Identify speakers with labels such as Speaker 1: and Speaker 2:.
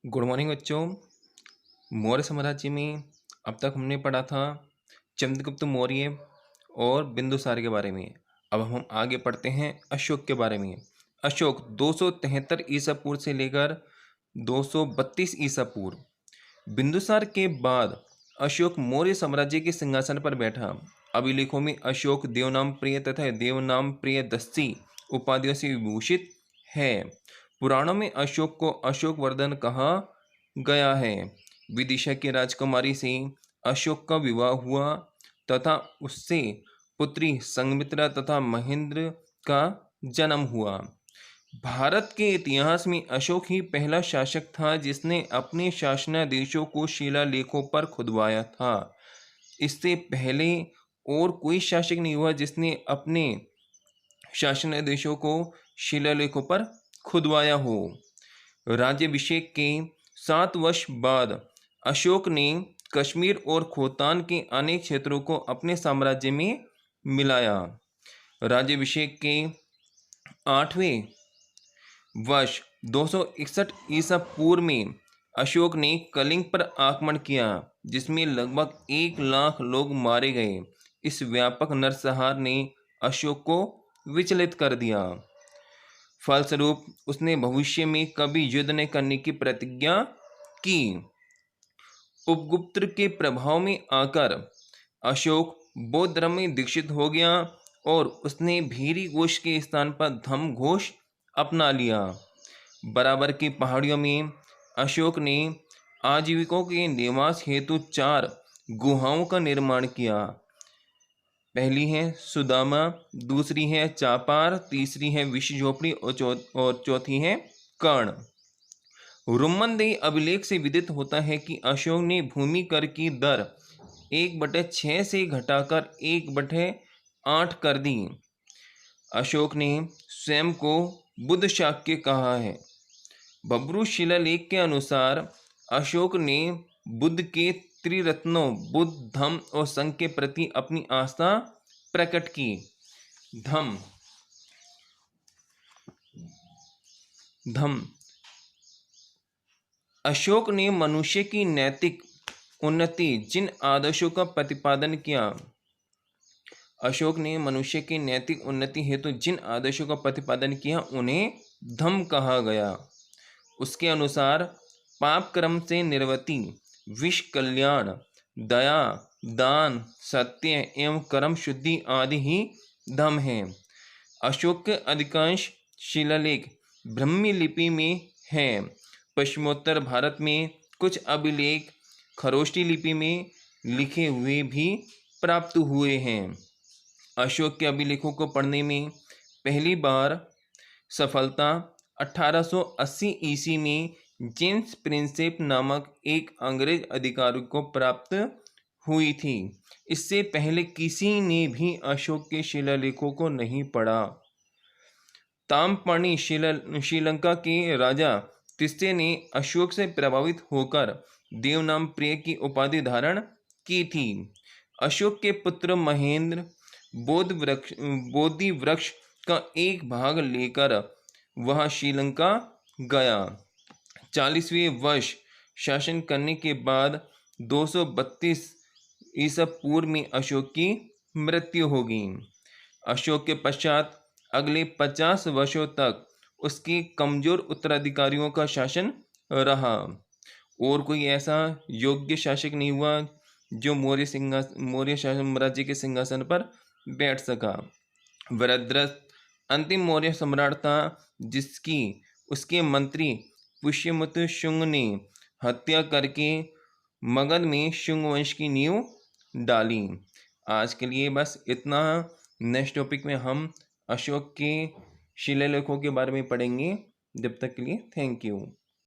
Speaker 1: Good morning बच्चों। मौर्य साम्राज्य में अब तक हमने पढ़ा था चंद्रगुप्त मौर्य और बिंदुसार के बारे में। अब हम आगे पढ़ते हैं अशोक के बारे में। अशोक 273 ईसा पूर्व से लेकर 232 ईसा पूर्व। बिंदुसार के बाद अशोक मौर्य साम्राज्य के सिंहासन पर बैठा। अभिलेखों में अशोक देवनाम प्रिय तथा देवनाम प्रिय दस्ती उपाधियों से विभूषित है। पुराणों में अशोक को अशोक वर्धन कहा गया है। विदिशा की राजकुमारी से अशोक का विवाह हुआ तथा उससे पुत्री संघमित्रा तथा महेंद्र का जन्म हुआ। भारत के इतिहास में अशोक ही पहला शासक था जिसने अपने शासनादेशों को शिलालेखों पर खुदवाया था। इससे पहले और कोई शासक नहीं हुआ जिसने अपने शासनादेशों को शिलालेखों पर खुदवाया हो। राज्याभिषेक के 7 वर्ष बाद अशोक ने कश्मीर और खोतान के अनेक क्षेत्रों को अपने साम्राज्य में मिलाया। राज्याभिषेक के 8वें वर्ष 261 ईसा पूर्व में अशोक ने कलिंग पर आक्रमण किया जिसमें लगभग 1 लाख लोग मारे गए। इस व्यापक नरसंहार ने अशोक को विचलित कर दिया। फलस्वरूप उसने भविष्य में कभी युद्ध न करने की प्रतिज्ञा की। उपगुप्त के प्रभाव में आकर अशोक बौद्ध धर्म में दीक्षित हो गया और उसने भीरी घोष के स्थान पर धम्म घोष अपना लिया। बराबर की पहाड़ियों में अशोक ने आजीविकों के निवास हेतु 4 गुहाओं का निर्माण किया। पहली है सुदामा, दूसरी है चापार, तीसरी है विष झोपड़ी और चौथी है कर्ण। रुम्मनदेही अभिलेख से विदित होता है कि अशोक ने भूमि कर की दर 1/6 से घटाकर 1/8 कर दी। अशोक ने स्वयं को बुद्ध शाक्य कहा है। बब्रू शिलालेख के अनुसार अशोक ने बुद्ध के त्रिरत्नों बुद्ध, धम्म और संघ के प्रति अपनी आस्था प्रकट की। धम्म अशोक ने मनुष्य की नैतिक उन्नति जिन आदर्शों का प्रतिपादन किया। अशोक ने मनुष्य की नैतिक उन्नति हेतु जिन आदर्शों का प्रतिपादन किया उन्हें धम्म कहा गया। उसके अनुसार पाप कर्म से निवृत्ति, विश्व कल्याण, दया, दान, सत्य एवं कर्म शुद्धि आदि ही धम्म है। अशोक के अधिकांश शिलालेख ब्राह्मी लिपि में हैं। पश्चिमोत्तर भारत में कुछ अभिलेख खरोष्टी लिपि में लिखे हुए भी प्राप्त हुए हैं। अशोक के अभिलेखों को पढ़ने में पहली बार सफलता 1880 ईस्वी में जेम्स प्रिंसेप नामक एक अंग्रेज अधिकारी को प्राप्त हुई थी। इससे पहले किसी ने भी अशोक के शिलालेखों को नहीं पढ़ा। ताम्रपर्णी श्रीलंका के राजा तिस्से ने अशोक से प्रभावित होकर देवनाम प्रिय की उपाधि धारण की थी। अशोक के पुत्र महेंद्र बोधि वृक्ष का एक भाग लेकर वह श्रीलंका गया। 40वें वर्ष शासन करने के बाद 232 ईसा पूर्व में अशोक की मृत्यु हो गई। अशोक के पश्चात अगले 50 वर्षों तक उसके कमजोर उत्तराधिकारियों का शासन रहा और कोई ऐसा योग्य शासक नहीं हुआ जो मौर्य साम्राज्य के सिंहासन पर बैठ सका। वरदरस अंतिम मौर्य सम्राट था जिसकी उसके मंत्री पुष्यमित्र शुंग ने हत्या करके मगध में शुंग वंश की नींव डाली। आज के लिए बस इतना। नेक्स्ट टॉपिक में हम अशोक के शिलालेखों के बारे में पढ़ेंगे। जब तक के लिए थैंक यू।